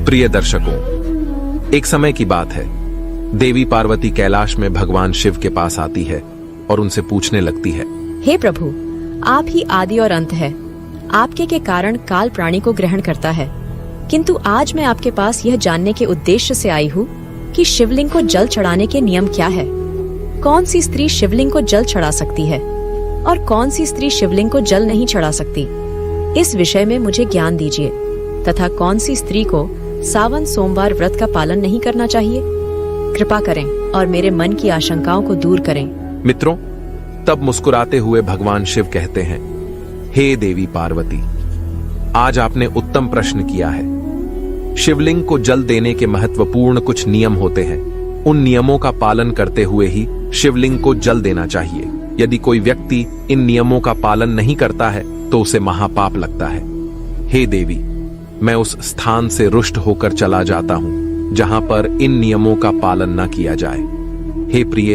प्रिय दर्शकों, एक समय की बात है। देवी पार्वती कैलाश में भगवान शिव के पास आती है और उनसे पूछने लगती है, हे प्रभु, आप ही आदि और अंत है। आपके के कारण काल प्राणी को ग्रहण करता है, किंतु आज मैं आपके पास यह जानने के उद्देश्य से आई हूँ कि शिवलिंग को जल चढ़ाने के नियम क्या है। कौन सी स्त्री शिवलिंग को जल चढ़ा सकती है और कौन सी स्त्री शिवलिंग को जल नहीं चढ़ा सकती, इस विषय में मुझे ज्ञान दीजिए। तथा कौन सी स्त्री को सावन सोमवार व्रत का पालन नहीं करना चाहिए, कृपा करें और मेरे मन की आशंकाओं को दूर करें। मित्रों, तब मुस्कुराते हुए भगवान शिव कहते हैं, हे देवी पार्वती, आज आपने उत्तम प्रश्न किया है। शिवलिंग को जल देने के महत्वपूर्ण कुछ नियम होते हैं। उन नियमों का पालन करते हुए ही शिवलिंग को जल देना चाहिए। यदि कोई व्यक्ति इन नियमों का पालन नहीं करता है तो उसे महापाप लगता है। हे देवी, मैं उस स्थान से रुष्ट होकर चला जाता हूं जहां पर इन नियमों का पालन न किया जाए। हे प्रिय,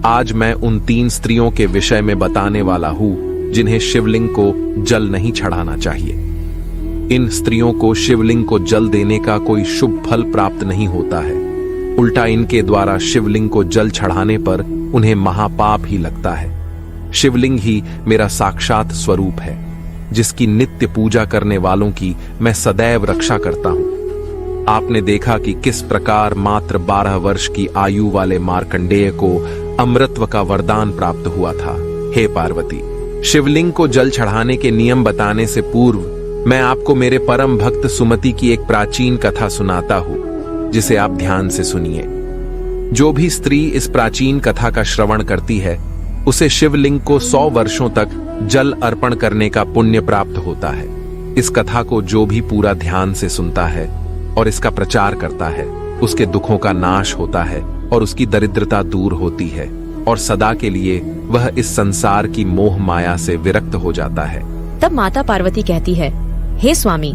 आज मैं उन 3 स्त्रियों के विषय में बताने वाला हूं जिन्हें शिवलिंग को जल नहीं चढ़ाना चाहिए। इन स्त्रियों को शिवलिंग को जल देने का कोई शुभ फल प्राप्त नहीं होता है, उल्टा इनके द्वारा शिवलिंग को जल चढ़ाने पर उन्हें महापाप ही लगता है। शिवलिंग ही मेरा साक्षात स्वरूप है, जिसकी नित्य पूजा करने वालों की मैं सदैव रक्षा करता हूं। आपने देखा कि किस प्रकार मात्र 12 वर्ष की आयु वाले मार्कंडेय को अमृतत्व का वरदान प्राप्त हुआ था। हे पार्वती, शिवलिंग को जल चढ़ाने के नियम बताने से पूर्व मैं आपको मेरे परम भक्त सुमति की एक प्राचीन कथा सुनाता हूं, जिसे आप ध्यान से सुनिए। जो भी स्त्री इस प्राचीन कथा का श्रवण करती है, उसे शिवलिंग को 100 वर्षों तक जल अर्पण करने का पुण्य प्राप्त होता है। इस कथा को जो भी पूरा ध्यान से सुनता है और इसका प्रचार करता है, उसके दुखों का नाश होता है और उसकी दरिद्रता दूर होती है और सदा के लिए वह इस संसार की मोह माया से विरक्त हो जाता है। तब माता पार्वती कहती है, हे स्वामी,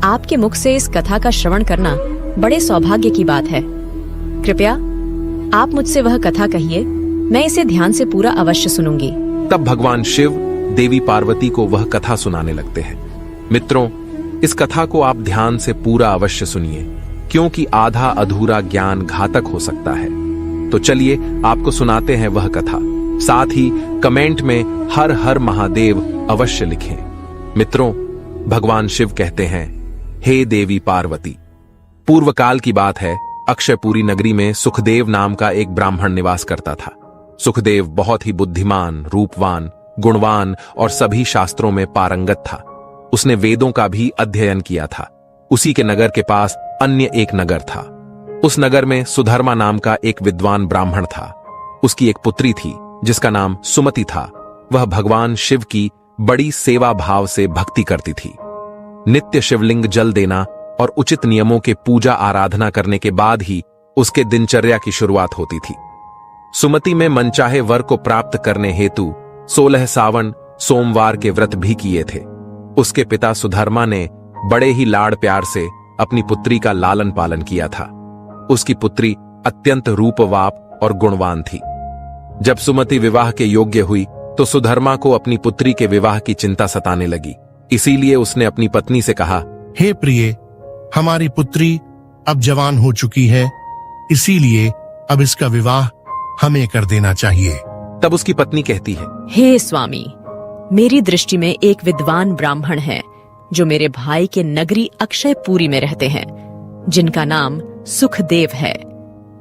आपके मुख से इस कथा का श्रवण करना बड़े सौभाग्य की बात है। कृपया आप मुझसे वह कथा कहिए, मैं इसे ध्यान से पूरा अवश्य सुनूंगी। तब भगवान शिव देवी पार्वती को वह कथा सुनाने लगते हैं। मित्रों, इस कथा को आप ध्यान से पूरा अवश्य सुनिए, क्योंकि आधा अधूरा ज्ञान घातक हो सकता है। तो चलिए आपको सुनाते हैं वह कथा। साथ ही कमेंट में हर हर महादेव अवश्य लिखें। मित्रों, भगवान शिव कहते हैं, हे देवी पार्वती, पूर्व काल की बात है। अक्षयपुरी नगरी में सुखदेव नाम का एक ब्राह्मण निवास करता था। सुखदेव बहुत ही बुद्धिमान, रूपवान, गुणवान और सभी शास्त्रों में पारंगत था। उसने वेदों का भी अध्ययन किया था। उसी के नगर के पास अन्य एक नगर था। उस नगर में सुधर्मा नाम का एक विद्वान ब्राह्मण था। उसकी एक पुत्री थी जिसका नाम सुमति था। वह भगवान शिव की बड़ी सेवा भाव से भक्ति करती थी। नित्य शिवलिंग जल देना और उचित नियमों के पूजा आराधना करने के बाद ही उसके दिनचर्या की शुरुआत होती थी। सुमति में मनचाहे वर को प्राप्त करने हेतु 16 सावन सोमवार के व्रत भी किए थे। उसके पिता सुधर्मा ने बड़े ही लाड़ प्यार से अपनी पुत्री का लालन पालन किया था। उसकी पुत्री अत्यंत रूपवाप और गुणवान थी। जब सुमति विवाह के योग्य हुई तो सुधर्मा को अपनी पुत्री के विवाह की चिंता सताने लगी। इसीलिए उसने अपनी पत्नी से कहा, हे प्रिय, हमारी पुत्री अब जवान हो चुकी है, इसीलिए अब इसका विवाह हमें कर देना चाहिए। तब उसकी पत्नी कहती है, हे स्वामी, मेरी दृष्टि में एक विद्वान ब्राह्मण है जो मेरे भाई के नगरी अक्षयपुरी में रहते हैं, जिनका नाम सुखदेव है।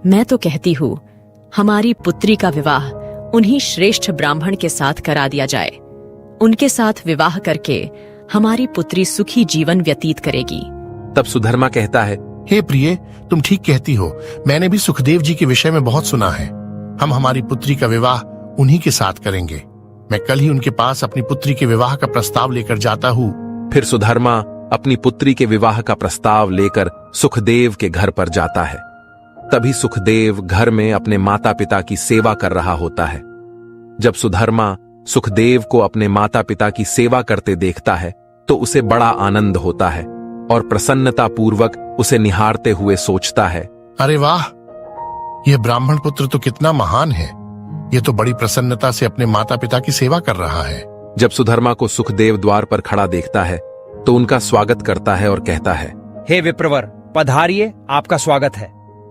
मैं तो कहती हूँ हमारी पुत्री का विवाह उन्हीं श्रेष्ठ ब्राह्मण के साथ करा दिया जाए। उनके साथ विवाह करके हमारी पुत्री सुखी जीवन व्यतीत करेगी। तब सुधर्मा कहता है, हे प्रिय, तुम ठीक कहती हो। मैंने भी सुखदेव जी के विषय में बहुत सुना है। हम हमारी पुत्री का विवाह उन्हीं के साथ करेंगे। मैं कल ही उनके पास अपनी पुत्री के विवाह का प्रस्ताव लेकर जाता हूँ। फिर सुधर्मा अपनी पुत्री के विवाह का प्रस्ताव लेकर सुखदेव के घर पर जाता है। तभी सुखदेव घर में अपने माता पिता की सेवा कर रहा होता है। जब सुधर्मा सुखदेव को अपने माता पिता की सेवा करते देखता है तो उसे बड़ा आनंद होता है और प्रसन्नता पूर्वक उसे निहारते हुए सोचता है, अरे वाह, यह ब्राह्मण पुत्र तो कितना महान है। यह तो बड़ी प्रसन्नता से अपने माता पिता की सेवा कर रहा है। जब सुधर्मा को सुखदेव द्वार पर खड़ा देखता है तो उनका स्वागत करता है और कहता है, हे विप्रवर, पधारिए, आपका स्वागत है।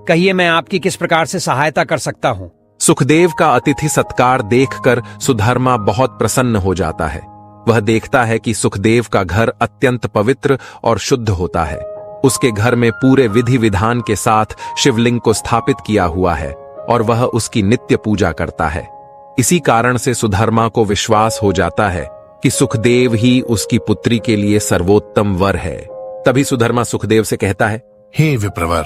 कहिए मैं आपकी किस प्रकार से सहायता कर सकता हूँ। सुखदेव का अतिथि सत्कार देखकर सुधर्मा बहुत प्रसन्न हो जाता है। वह देखता है कि सुखदेव का घर अत्यंत पवित्र और शुद्ध होता है। उसके घर में पूरे विधि विधान के साथ शिवलिंग को स्थापित किया हुआ है और वह उसकी नित्य पूजा करता है। इसी कारण से सुधर्मा को विश्वास हो जाता है कि सुखदेव ही उसकी पुत्री के लिए सर्वोत्तम वर है। तभी सुधर्मा सुखदेव से कहता है, हे विप्रवर,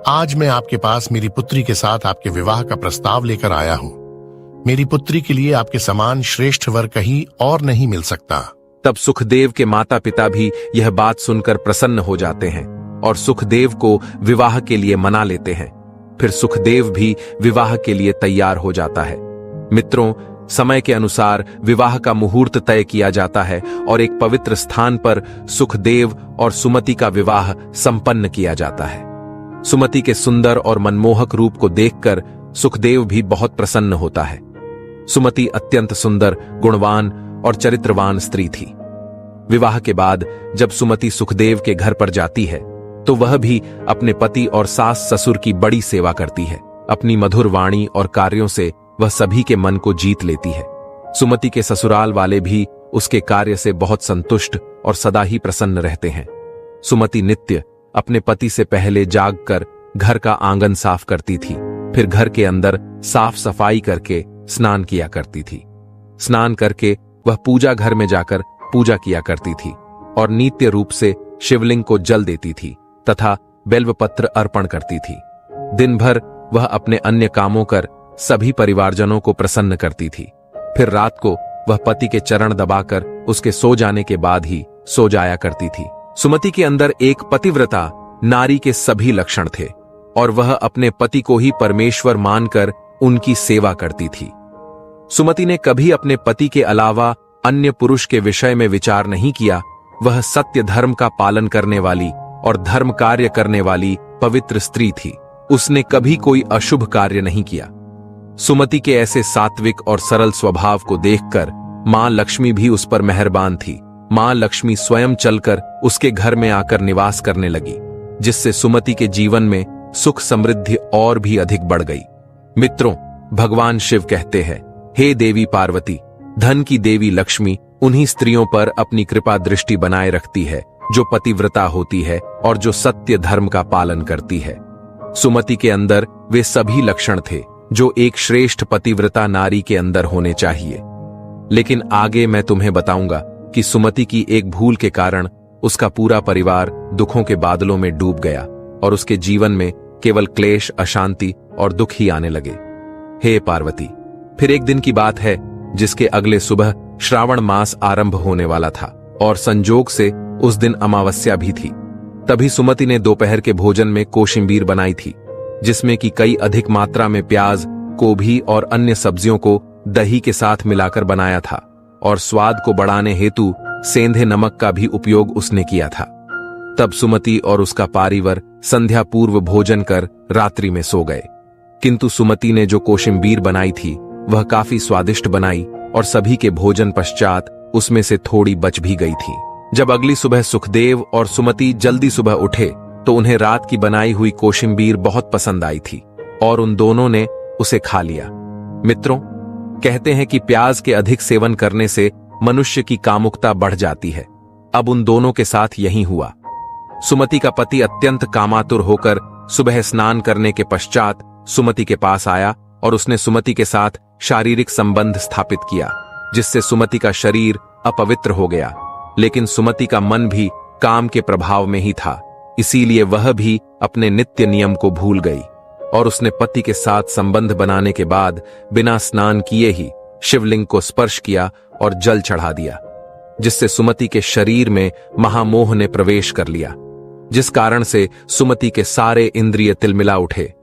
आज मैं आपके पास मेरी पुत्री के साथ आपके विवाह का प्रस्ताव लेकर आया हूँ। मेरी पुत्री के लिए आपके समान श्रेष्ठ वर कहीं और नहीं मिल सकता। तब सुखदेव के माता पिता भी यह बात सुनकर प्रसन्न हो जाते हैं और सुखदेव को विवाह के लिए मना लेते हैं। फिर सुखदेव भी विवाह के लिए तैयार हो जाता है। मित्रों, समय के अनुसार विवाह का मुहूर्त तय किया जाता है और एक पवित्र स्थान पर सुखदेव और सुमति का विवाह संपन्न किया जाता है। सुमति के सुंदर और मनमोहक रूप को देखकर सुखदेव भी बहुत प्रसन्न होता है। सुमति अत्यंत सुंदर, गुणवान और चरित्रवान स्त्री थी। विवाह के बाद जब सुमति सुखदेव के घर पर जाती है तो वह भी अपने पति और सास ससुर की बड़ी सेवा करती है। अपनी मधुर वाणी और कार्यों से वह सभी के मन को जीत लेती है। सुमति के ससुराल वाले भी उसके कार्य से बहुत संतुष्ट और सदा ही प्रसन्न रहते हैं। सुमति नित्य अपने पति से पहले जागकर घर का आंगन साफ करती थी, फिर घर के अंदर साफ सफाई करके स्नान किया करती थी। स्नान करके वह पूजा घर में जाकर पूजा किया करती थी और नित्य रूप से शिवलिंग को जल देती थी तथा बेल्वपत्र अर्पण करती थी। दिन भर वह अपने अन्य कामों कर सभी परिवारजनों को प्रसन्न करती थी। फिर रात को वह पति के चरण दबाकर उसके सो जाने के बाद ही सो जाया करती थी। सुमति के अंदर एक पतिव्रता नारी के सभी लक्षण थे और वह अपने पति को ही परमेश्वर मानकर उनकी सेवा करती थी। सुमति ने कभी अपने पति के अलावा अन्य पुरुष के विषय में विचार नहीं किया। वह सत्य धर्म का पालन करने वाली और धर्म कार्य करने वाली पवित्र स्त्री थी। उसने कभी कोई अशुभ कार्य नहीं किया। सुमति के ऐसे सात्विक और सरल स्वभाव को देखकर मां लक्ष्मी भी उस पर मेहरबान थी। मां लक्ष्मी स्वयं चलकर उसके घर में आकर निवास करने लगी, जिससे सुमति के जीवन में सुख समृद्धि और भी अधिक बढ़ गई। मित्रों, भगवान शिव कहते हैं, हे देवी पार्वती, धन की देवी लक्ष्मी उन्हीं स्त्रियों पर अपनी कृपा दृष्टि बनाए रखती है जो पतिव्रता होती है और जो सत्य धर्म का पालन करती है। सुमति के अंदर वे सभी लक्षण थे जो एक श्रेष्ठ पतिव्रता नारी के अंदर होने चाहिए। लेकिन आगे मैं तुम्हें बताऊंगा कि सुमति की एक भूल के कारण उसका पूरा परिवार दुखों के बादलों में डूब गया और उसके जीवन में केवल क्लेश, अशांति और दुख ही आने लगे। हे पार्वती, फिर एक दिन की बात है जिसके अगले सुबह श्रावण मास आरंभ होने वाला था और संजोग से उस दिन अमावस्या भी थी। तभी सुमति ने दोपहर के भोजन में कोशिम्बीर बनाई थी, जिसमें कि कई अधिक मात्रा में प्याज, गोभी और अन्य सब्जियों को दही के साथ मिलाकर बनाया था और स्वाद को बढ़ाने हेतु सेंधे नमक का भी उपयोग उसने किया था। तब सुमति और उसका पारिवर संध्या पूर्व भोजन कर रात्रि में सो गए। किंतु सुमति ने जो कोशिम्बीर बनाई थी वह काफी स्वादिष्ट बनाई और सभी के भोजन पश्चात उसमें से थोड़ी बच भी गई थी। जब अगली सुबह सुखदेव और सुमति जल्दी सुबह उठे तो उन्हें रात की बनाई हुई कोशिम्बीर बहुत पसंद आई थी और उन दोनों ने उसे खा लिया। मित्रों, कहते हैं कि प्याज के अधिक सेवन करने से मनुष्य की कामुकता बढ़ जाती है। अब उन दोनों के साथ यही हुआ। सुमति का पति अत्यंत कामातुर होकर सुबह स्नान करने के पश्चात सुमति के पास आया और उसने सुमति के साथ शारीरिक संबंध स्थापित किया, जिससे सुमति का शरीर अपवित्र हो गया। लेकिन सुमति का मन भी काम के प्रभाव में ही था, इसीलिए वह भी अपने नित्य नियम को भूल गई और उसने पति के साथ संबंध बनाने के बाद बिना स्नान किए ही शिवलिंग को स्पर्श किया और जल चढ़ा दिया, जिससे सुमति के शरीर में महामोह ने प्रवेश कर लिया, जिस कारण से सुमति के सारे इंद्रिय तिलमिला उठे।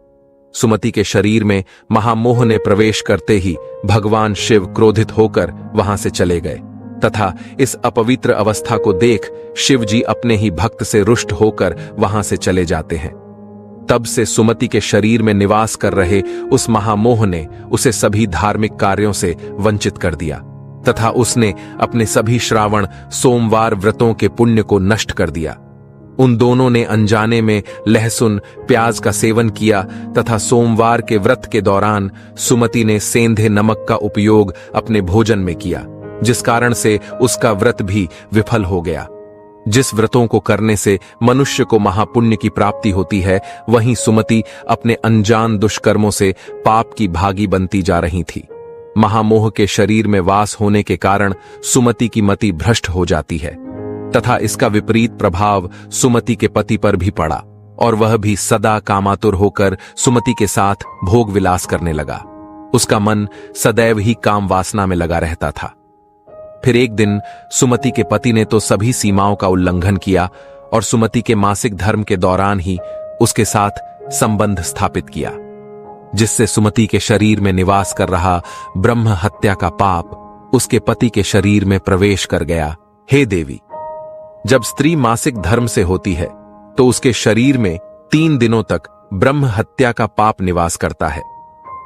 सुमति के शरीर में महामोह ने प्रवेश करते ही भगवान शिव क्रोधित होकर वहां से चले गए तथा इस अपवित्र अवस्था को देख शिव जी अपने ही भक्त से रुष्ट होकर वहां से चले जाते हैं। तब से सुमति के शरीर में निवास कर रहे उस महामोह ने उसे सभी धार्मिक कार्यों से वंचित कर दिया तथा उसने अपने सभी श्रावण सोमवार व्रतों के पुण्य को नष्ट कर दिया। उन दोनों ने अनजाने में लहसुन प्याज का सेवन किया तथा सोमवार के व्रत के दौरान सुमति ने सेंधे नमक का उपयोग अपने भोजन में किया, जिस कारण से उसका व्रत भी विफल हो गया। जिस व्रतों को करने से मनुष्य को महापुण्य की प्राप्ति होती है, वहीं सुमति अपने अनजान दुष्कर्मों से पाप की भागी बनती जा रही थी। महामोह के शरीर में वास होने के कारण सुमति की मति भ्रष्ट हो जाती है तथा इसका विपरीत प्रभाव सुमति के पति पर भी पड़ा और वह भी सदा कामातुर होकर सुमति के साथ भोग विलास करने लगा। उसका मन सदैव ही काम वासना में लगा रहता था। फिर एक दिन सुमति के पति ने तो सभी सीमाओं का उल्लंघन किया और सुमति के मासिक धर्म के दौरान ही उसके साथ संबंध स्थापित किया, जिससे सुमति के शरीर में निवास कर रहा ब्रह्म हत्या का पाप उसके पति के शरीर में प्रवेश कर गया। हे देवी, जब स्त्री मासिक धर्म से होती है तो उसके शरीर में 3 दिनों तक ब्रह्म हत्या का पाप निवास करता है,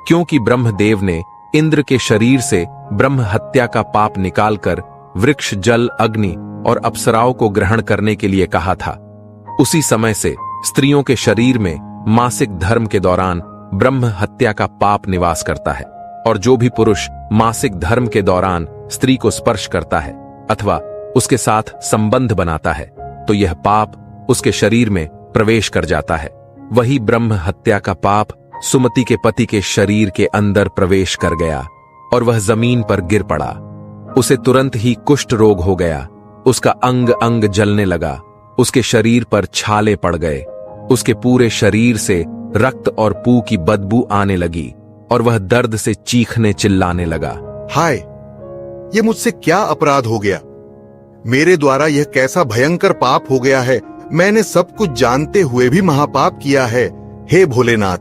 क्योंकि ब्रह्मदेव ने इंद्र के शरीर से ब्रह्म हत्या का पाप निकालकर वृक्ष, जल, अग्नि और अप्सराओं को ग्रहण करने के लिए कहा था। उसी समय से स्त्रियों के शरीर में मासिक धर्म के दौरान ब्रह्म हत्या का पाप निवास करता है और जो भी पुरुष मासिक धर्म के दौरान स्त्री को स्पर्श करता है अथवा उसके साथ संबंध बनाता है तो यह पाप उसके शरीर में प्रवेश कर जाता है। वही ब्रह्म हत्या का पाप सुमति के पति के शरीर के अंदर प्रवेश कर गया और वह जमीन पर गिर पड़ा। उसे तुरंत ही कुष्ठ रोग हो गया। उसका अंग अंग जलने लगा, उसके शरीर पर छाले पड़ गए, उसके पूरे शरीर से रक्त और पू की बदबू आने लगी और वह दर्द से चीखने चिल्लाने लगा। हाय, ये मुझसे क्या अपराध हो गया? मेरे द्वारा यह कैसा भयंकर पाप हो गया है? मैंने सब कुछ जानते हुए भी महापाप किया है। हे भोलेनाथ,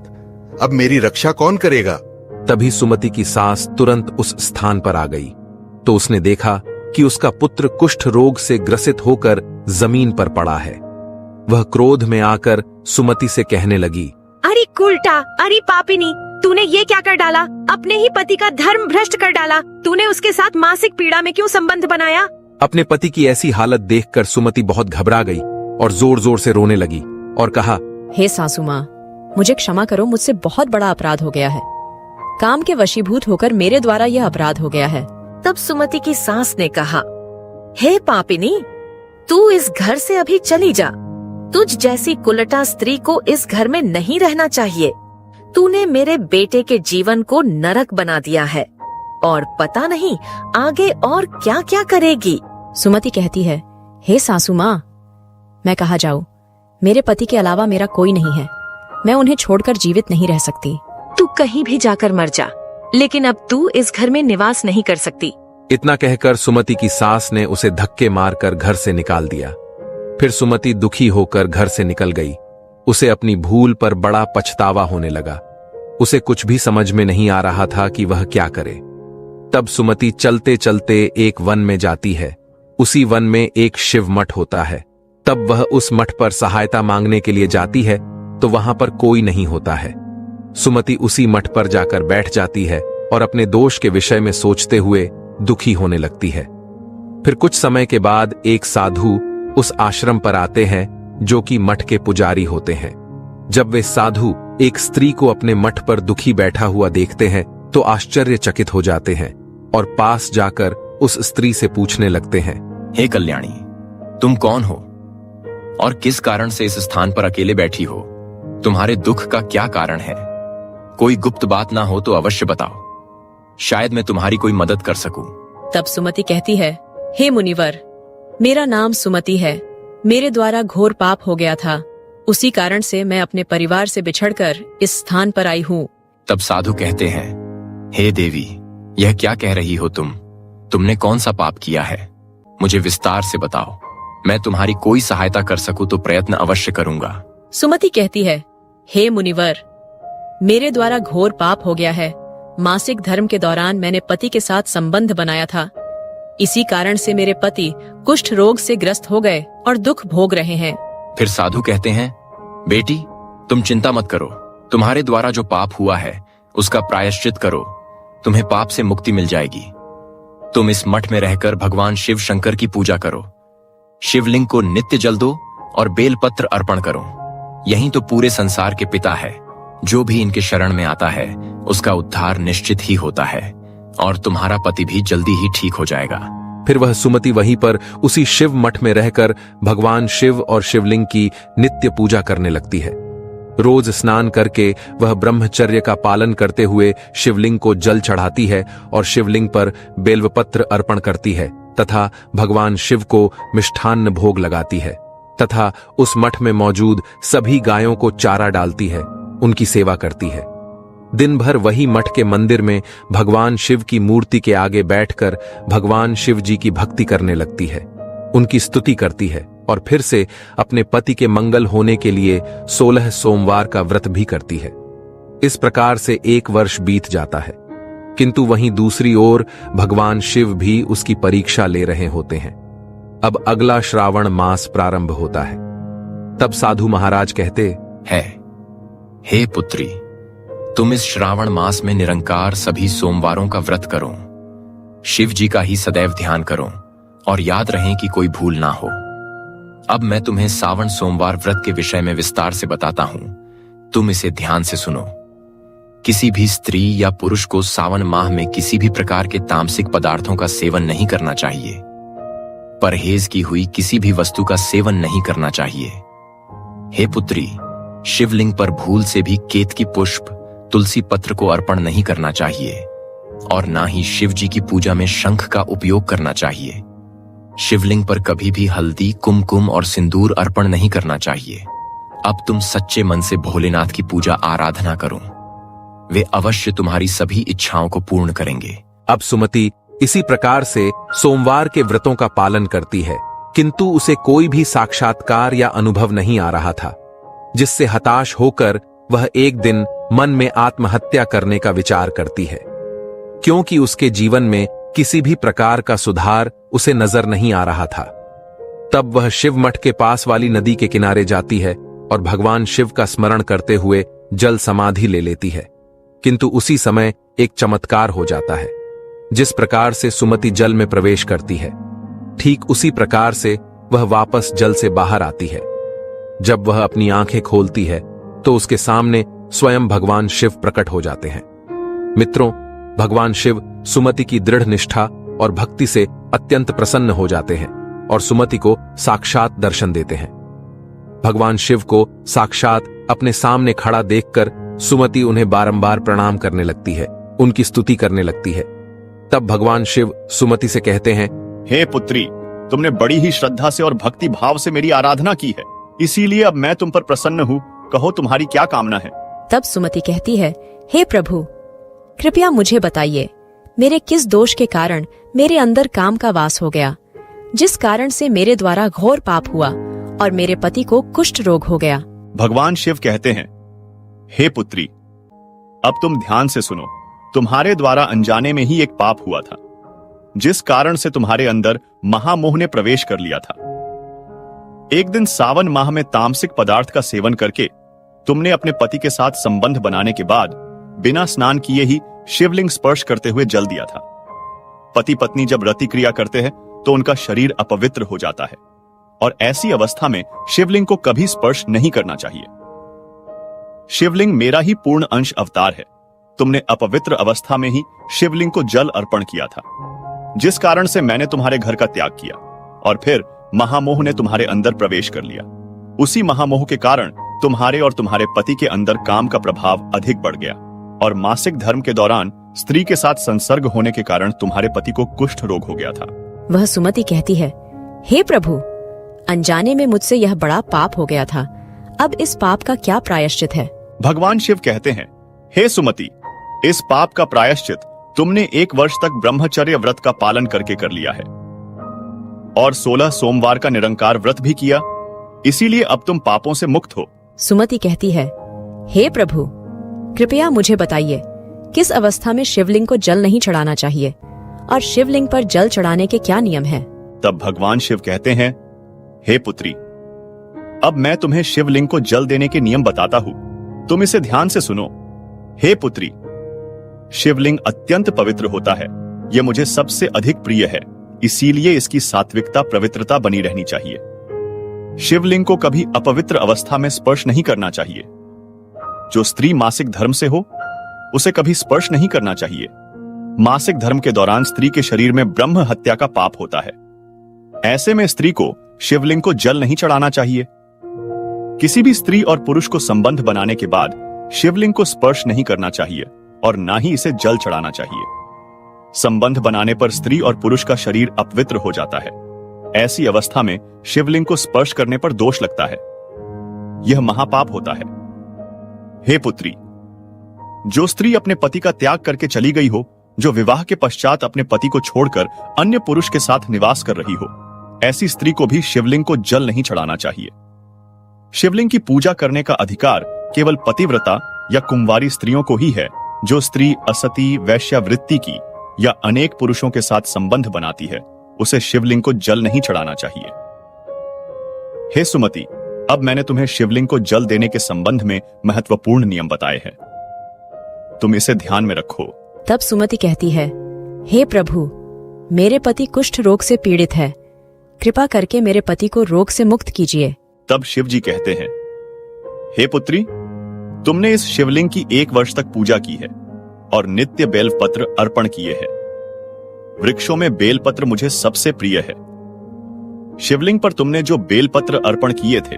अब मेरी रक्षा कौन करेगा? तभी सुमति की सास तुरंत उस स्थान पर आ गई तो उसने देखा कि उसका पुत्र कुष्ठ रोग से ग्रसित होकर जमीन पर पड़ा है। वह क्रोध में आकर सुमति से कहने लगी, अरे कुलटा, अरे पापिनी, तूने ये क्या कर डाला? अपने ही पति का धर्म भ्रष्ट कर डाला। तूने उसके साथ मासिक पीड़ा में क्यों संबंध बनाया? अपने पति की ऐसी हालत देखकर सुमति बहुत घबरा गई और जोर जोर से रोने लगी और कहा, हे सासू माँ, मुझे क्षमा करो, मुझसे बहुत बड़ा अपराध हो गया है। काम के वशीभूत होकर मेरे द्वारा यह अपराध हो गया है। तब सुमति की सास ने कहा, हे पापिनी, तू इस घर से अभी चली जा। तुझ जैसी कुलटा स्त्री को इस घर में नहीं रहना चाहिए। तूने मेरे बेटे के जीवन को नरक बना दिया है और पता नहीं आगे और क्या क्या करेगी। सुमति कहती है, हे सासू माँ, मैं कहाँ जाऊँ? मेरे पति के अलावा मेरा कोई नहीं है। मैं उन्हें छोड़कर जीवित नहीं रह सकती। तू कहीं भी जाकर मर जा, लेकिन अब तू इस घर में निवास नहीं कर सकती। इतना कहकर सुमति की सास ने उसे धक्के मारकर घर से निकाल दिया। फिर सुमति दुखी होकर घर से निकल गई। उसे अपनी भूल पर बड़ा पछतावा होने लगा। उसे कुछ भी समझ में नहीं आ रहा था कि वह क्या करे। तब सुमति चलते चलते एक वन में जाती है। उसी वन में एक शिव मठ होता है। तब वह उस मठ पर सहायता मांगने के लिए जाती है तो वहां पर कोई नहीं होता है। सुमति उसी मठ पर जाकर बैठ जाती है और अपने दोष के विषय में सोचते हुए दुखी होने लगती है। फिर कुछ समय के बाद एक साधु उस आश्रम पर आते हैं जो कि मठ के पुजारी होते हैं। जब वे साधु एक स्त्री को अपने मठ पर दुखी बैठा हुआ देखते हैं तो आश्चर्यचकित हो जाते हैं और पास जाकर उस स्त्री से पूछने लगते हैं, हे कल्याणी, तुम कौन हो और किस कारण से इस स्थान पर अकेले बैठी हो? तुम्हारे दुख का क्या कारण है? कोई गुप्त बात ना हो तो अवश्य बताओ, शायद मैं तुम्हारी कोई मदद कर सकूं। तब सुमति कहती है, हे मुनिवर, मेरा नाम सुमति है। मेरे द्वारा घोर पाप हो गया था। उसी कारण से मैं अपने परिवार से बिछड़कर इस स्थान पर आई हूँ। तब साधु कहते हैं, हे देवी, यह क्या कह रही हो तुम? तुमने कौन सा पाप किया है? मुझे विस्तार से बताओ। मैं तुम्हारी कोई सहायता कर सकूं तो प्रयत्न अवश्य करूंगा। सुमति कहती है, हे मुनिवर, मेरे द्वारा घोर पाप हो गया है। मासिक धर्म के दौरान मैंने पति के साथ संबंध बनाया था। इसी कारण से मेरे पति कुष्ठ रोग से ग्रस्त हो गए और दुख भोग रहे हैं। फिर साधु कहते हैं, बेटी, तुम चिंता मत करो। तुम्हारे द्वारा जो पाप हुआ है उसका प्रायश्चित करो, तुम्हें पाप से मुक्ति मिल जाएगी। तुम इस मठ में रहकर भगवान शिव शंकर की पूजा करो। शिवलिंग को नित्य जल दो और बेलपत्र अर्पण करो। यही तो पूरे संसार के पिता है। जो भी इनके शरण में आता है उसका उद्धार निश्चित ही होता है, और तुम्हारा पति भी जल्दी ही ठीक हो जाएगा। फिर वह सुमति वहीं पर उसी शिव मठ में रहकर भगवान शिव और शिवलिंग की नित्य पूजा करने लगती है। रोज स्नान करके वह ब्रह्मचर्य का पालन करते हुए शिवलिंग को जल चढ़ाती है और शिवलिंग पर बेलवपत्र अर्पण करती है तथा भगवान शिव को मिष्ठान्न भोग लगाती है तथा उस मठ में मौजूद सभी गायों को चारा डालती है, उनकी सेवा करती है। दिन भर वही मठ के मंदिर में भगवान शिव की मूर्ति के आगे बैठकर भगवान शिव जी की भक्ति करने लगती है, उनकी स्तुति करती है और फिर से अपने पति के मंगल होने के लिए 16 सोमवार का व्रत भी करती है। इस प्रकार से 1 वर्ष बीत जाता है, किंतु वहीं दूसरी ओर भगवान शिव भी उसकी परीक्षा ले रहे होते हैं। अब अगला श्रावण मास प्रारंभ होता है। तब साधु महाराज कहते है, हे पुत्री, तुम इस श्रावण मास में निरंकार सभी सोमवारों का व्रत करो, शिव जी का ही सदैव ध्यान करो और याद रहे कि कोई भूल ना हो। अब मैं तुम्हें सावन सोमवार व्रत के विषय में विस्तार से बताता हूं, तुम इसे ध्यान से सुनो। किसी भी स्त्री या पुरुष को सावन माह में किसी भी प्रकार के तामसिक पदार्थों का सेवन नहीं करना चाहिए। परहेज की हुई किसी भी वस्तु का सेवन नहीं करना चाहिए। हे पुत्री, शिवलिंग पर भूल से भी केतकी पुष्प, तुलसी पत्र को अर्पण नहीं करना चाहिए और ना ही शिव जी की पूजा में शंख का उपयोग करना चाहिए। शिवलिंग पर कभी भी हल्दी, कुमकुम और सिंदूर अर्पण नहीं करना चाहिए। अब तुम सच्चे मन से भोलेनाथ की पूजा आराधना करो, वे अवश्य तुम्हारी सभी इच्छाओं को पूर्ण करेंगे। अब सुमति इसी प्रकार से सोमवार के व्रतों का पालन करती है, किंतु उसे कोई भी साक्षात्कार या अनुभव नहीं आ रहा था, जिससे हताश होकर वह एक दिन मन में आत्महत्या करने का विचार करती है, क्योंकि उसके जीवन में किसी भी प्रकार का सुधार उसे नजर नहीं आ रहा था। तब वह शिव मठ के पास वाली नदी के किनारे जाती है और भगवान शिव का स्मरण करते हुए जल समाधि ले लेती है, किंतु उसी समय एक चमत्कार हो जाता है। जिस प्रकार से सुमति जल में प्रवेश करती है, ठीक उसी प्रकार से वह वापस जल से बाहर आती है। जब वह अपनी आंखें खोलती है तो उसके सामने स्वयं भगवान शिव प्रकट हो जाते हैं। मित्रों, भगवान शिव सुमति की दृढ़ निष्ठा और भक्ति से अत्यंत प्रसन्न हो जाते हैं और सुमति को साक्षात दर्शन देते हैं। भगवान शिव को साक्षात अपने सामने खड़ा देखकर सुमति उन्हें बारंबार प्रणाम करने लगती है, उनकी स्तुति करने लगती है। तब भगवान शिव सुमति से कहते हैं, हे पुत्री, तुमने बड़ी ही श्रद्धा से और भक्ति भाव से मेरी आराधना की है, इसीलिए अब मैं तुम पर प्रसन्न हूँ। कहो तुम्हारी क्या कामना है। तब सुमति कहती है, हे प्रभु, कृपया मुझे बताइए, मेरे किस दोष के कारण मेरे अंदर काम का वास हो गया, जिस कारण से मेरे द्वारा घोर पाप हुआ और मेरे पति को कुष्ठ रोग हो गया। भगवान शिव कहते हैं, हे पुत्री, अब तुम ध्यान से सुनो। तुम्हारे द्वारा अनजाने में ही एक पाप हुआ था, जिस कारण से तुम्हारे अंदर महामोह ने प्रवेश कर लिया था। एक दिन सावन माह में तामसिक पदार्थ का सेवन करके तुमने अपने पति के साथ संबंध बनाने के बाद बिना स्नान किए ही शिवलिंग स्पर्श करते हुए जल दिया था। पति पत्नी जब रति क्रिया करते हैं तो उनका शरीर अपवित्र हो जाता है और ऐसी अवस्था में शिवलिंग को कभी स्पर्श नहीं करना चाहिए। शिवलिंग मेरा ही पूर्ण अंश अवतार है। तुमने अपवित्र अवस्था में ही शिवलिंग को जल अर्पण किया था, जिस कारण से मैंने तुम्हारे घर का त्याग किया और फिर महामोह ने तुम्हारे अंदर प्रवेश कर लिया। उसी महामोह के कारण तुम्हारे और तुम्हारे पति के अंदर काम का प्रभाव अधिक बढ़ गया और मासिक धर्म के दौरान स्त्री के साथ संसर्ग होने के कारण तुम्हारे पति को कुष्ठ रोग हो गया था। वह सुमति कहती है, हे प्रभु, अनजाने में मुझसे यह बड़ा पाप हो गया था, अब इस पाप का क्या प्रायश्चित है। भगवान शिव कहते हैं, हे सुमति, इस पाप का प्रायश्चित तुमने 1 वर्ष तक ब्रह्मचर्य व्रत का पालन करके कर लिया है और 16 सोमवार का निरंकार व्रत भी किया, इसीलिए अब तुम पापों से मुक्त हो। सुमति कहती है, हे प्रभु, कृपया मुझे बताइए, किस अवस्था में शिवलिंग को जल नहीं चढ़ाना चाहिए और शिवलिंग पर जल चढ़ाने के क्या नियम हैं? तब भगवान शिव कहते हैं, हे पुत्री, अब मैं तुम्हें शिवलिंग को जल देने के नियम बताता हूं, तुम इसे ध्यान से सुनो। हे पुत्री, शिवलिंग अत्यंत पवित्र होता है, यह मुझे सबसे अधिक प्रिय है, इसीलिए इसकी सात्विकता पवित्रता बनी रहनी चाहिए। शिवलिंग को कभी अपवित्र अवस्था में स्पर्श नहीं करना चाहिए। जो स्त्री मासिक धर्म से हो उसे कभी स्पर्श नहीं करना चाहिए। मासिक धर्म के दौरान स्त्री के शरीर में ब्रह्म हत्या का पाप होता है। ऐसे में स्त्री को शिवलिंग को जल नहीं चढ़ाना चाहिए। किसी भी स्त्री और पुरुष को संबंध बनाने के बाद शिवलिंग को स्पर्श नहीं करना चाहिए और ना ही इसे जल चढ़ाना चाहिए। संबंध बनाने पर स्त्री और पुरुष का शरीर अपवित्र हो जाता है। ऐसी अवस्था में शिवलिंग को स्पर्श करने पर दोष लगता है। यह महापाप होता है। हे पुत्री, जो स्त्री अपने पति का त्याग करके चली गई हो, जो विवाह के पश्चात अपने पति को छोड़कर अन्य पुरुष के साथ निवास कर रही हो, ऐसी स्त्री को भी शिवलिंग को जल नहीं चढ़ाना चाहिए। शिवलिंग की पूजा करने का अधिकार केवल पतिव्रता या कुंवारी स्त्रियों को ही है। जो स्त्री असती, वैश्यावृत्ति की या अनेक पुरुषों के साथ संबंध बनाती है, उसे शिवलिंग को जल नहीं चढ़ाना चाहिए। हे सुमति, अब मैंने तुम्हें शिवलिंग को जल देने के संबंध में महत्वपूर्ण नियम बताए हैं। तुम इसे ध्यान में रखो। तब सुमति कहती है, हे प्रभु, मेरे पति कुष्ठ रोग से पीड़ित है, कृपा करके मेरे पति को रोग से मुक्त कीजिए। तब शिव जी कहते हैं, हे पुत्री, तुमने इस शिवलिंग की 1 वर्ष तक पूजा की है और नित्य बेलपत्र अर्पण किए हैं। वृक्षों में बेलपत्र मुझे सबसे प्रिय है। शिवलिंग पर तुमने जो बेलपत्र अर्पण किए थे,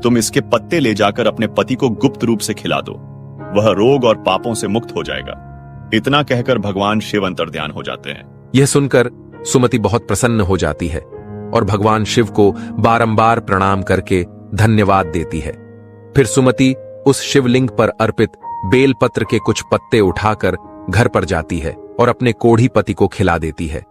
तुम इसके पत्ते ले जाकर अपने पति को गुप्त रूप से खिला दो। वह रोग और पापों से मुक्त हो जाएगा। इतना कहकर भगवान शिव अंतर्ध्यान हो जाते हैं। यह सुनकर सुमति बहुत प्रसन्न हो जाती है और भगवान शिव को बारंबार प्रणाम करके धन्यवाद देती है। फिर सुमति उस शिवलिंग पर अर्पित बेलपत्र के कुछ पत्ते उठाकर घर पर जाती है और अपने कोढ़ी पति को खिला देती है।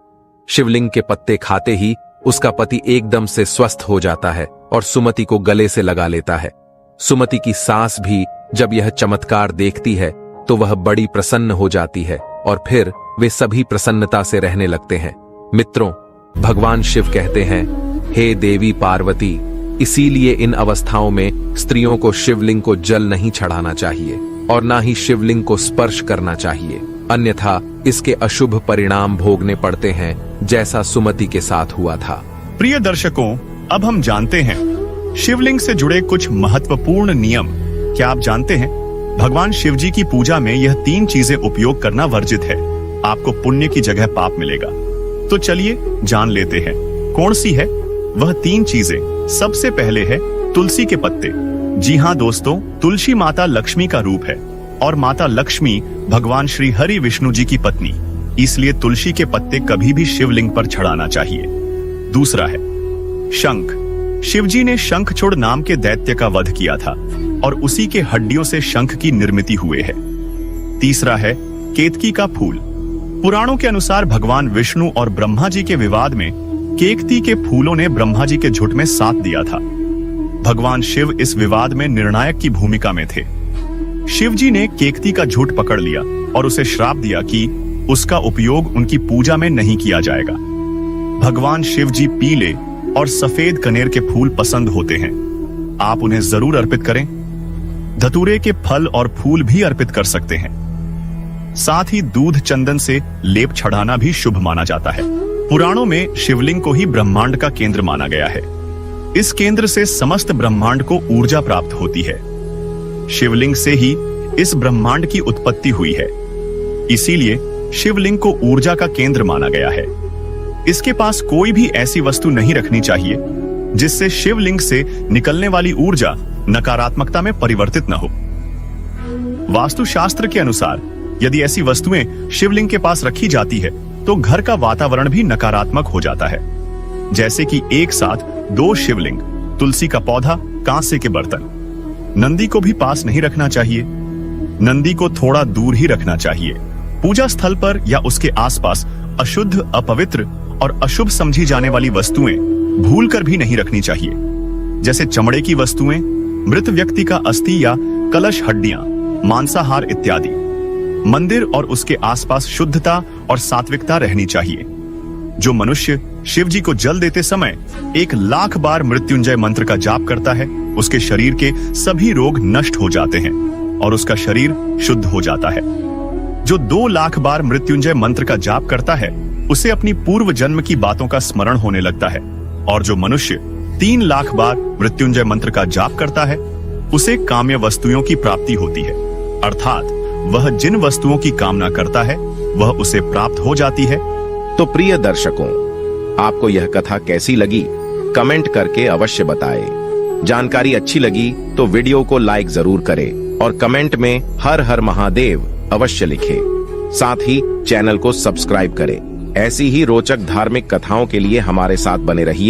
शिवलिंग के पत्ते खाते ही उसका पति एकदम से स्वस्थ हो जाता है और सुमति को गले से लगा लेता है। सुमति की सास भी जब यह चमत्कार देखती है तो वह बड़ी प्रसन्न हो जाती है और फिर वे सभी प्रसन्नता से रहने लगते हैं। मित्रों, भगवान शिव कहते हैं, हे देवी पार्वती, इसीलिए इन अवस्थाओं में स्त्रियों को शिवलिंग को जल नहीं चढ़ाना चाहिए और ना ही शिवलिंग को स्पर्श करना चाहिए, अन्यथा इसके अशुभ परिणाम भोगने पड़ते हैं, जैसा सुमति के साथ हुआ था। प्रिय दर्शकों, अब हम जानते हैं शिवलिंग से जुड़े कुछ महत्वपूर्ण नियम। क्या आप जानते हैं, भगवान शिव जी की पूजा में यह 3 चीजें उपयोग करना वर्जित है। आपको पुण्य की जगह पाप मिलेगा। तो चलिए जान लेते हैं कौन सी है वह 3 चीजें। सबसे पहले है तुलसी के पत्ते। जी हाँ दोस्तों, तुलसी माता लक्ष्मी का रूप है और माता लक्ष्मी भगवान श्री हरि विष्णु जी की पत्नी, इसलिए तुलसी के पत्ते कभी भी शिवलिंग पर चढ़ाना चाहिए। दूसरा है शंख। शिव जी ने शंखचूड़ नाम के दैत्य का वध किया था और उसी के हड्डियों से शंख की निर्मिति हुए है। तीसरा है केतकी का फूल। पुराणों के अनुसार भगवान विष्णु और ब्रह्मा जी के विवाद में केतकी के फूलों ने ब्रह्मा जी के झुंड में साथ दिया था। भगवान शिव इस विवाद में निर्णायक की भूमिका में थे। शिव जी ने केतकी का झुंड पकड़ लिया और उसे श्राप दिया कि उसका उपयोग उनकी पूजा में नहीं किया जाएगा। भगवान शिव जी पीले और सफेद कनेर के फूल पसंद होते हैं। आप उन्हें जरूर अर्पित करें। धतूरे के फल और फूल भी अर्पित कर सकते हैं। साथ ही दूध चंदन से लेप चढ़ाना भी शुभ माना जाता है। पुराणों में शिवलिंग को ही ब्रह्मांड का केंद्र माना गया है। इस केंद्र से समस्त ब्रह्मांड को ऊर्जा प्राप्त होती है। शिवलिंग से ही इस ब्रह्मांड की उत्पत्ति हुई है, इसीलिए शिवलिंग को ऊर्जा का केंद्र माना गया है। इसके पास कोई भी ऐसी वस्तु नहीं रखनी चाहिए जिससे शिवलिंग से निकलने वाली ऊर्जा नकारात्मकता में परिवर्तित न हो। वास्तुशास्त्र के अनुसार यदि ऐसी वस्तुएं शिवलिंग के पास रखी जाती है तो घर का वातावरण भी नकारात्मक हो जाता है। जैसे कि एक साथ 2 शिवलिंग, तुलसी का पौधा, कांसे के बर्तन। नंदी को भी पास नहीं रखना चाहिए। नंदी को थोड़ा दूर ही रखना चाहिए। पूजा स्थल पर या उसके आसपास अशुद्ध, अपवित्र और अशुभ समझी जाने वाली वस्तुएं भूलकर भी नहीं रखनी चाहिए, जैसे चमड़े की वस्तुएं, मृत व्यक्ति का अस्थि या कलश, हड्डियां, मांसाहार इत्यादि। मंदिर और उसके आसपास शुद्धता और सात्विकता रहनी चाहिए। जो मनुष्य शिव जी को जल देते समय 1,00,000 बार मृत्युंजय मंत्र का जाप करता है, उसके शरीर के सभी रोग नष्ट हो जाते हैं और उसका शरीर शुद्ध हो जाता है। जो 2,00,000 बार मृत्युंजय मंत्र का जाप करता है, उसे अपनी पूर्व जन्म की बातों का स्मरण होने लगता है। और जो मनुष्य 3 लाख बार मृत्युंजय मंत्र का जाप करता है, उसे काम्य वस्तुओं की प्राप्ति होती है, अर्थात वह जिन वस्तुओं की कामना करता है वह उसे प्राप्त हो जाती है। तो प्रिय दर्शकों, आपको यह कथा कैसी लगी कमेंट करके अवश्य बताएं। जानकारी अच्छी लगी तो वीडियो को लाइक जरूर करें और कमेंट में हर हर महादेव अवश्य लिखें। साथ ही चैनल को सब्सक्राइब करें। ऐसी ही रोचक धार्मिक कथाओं के लिए हमारे साथ बने रहिए।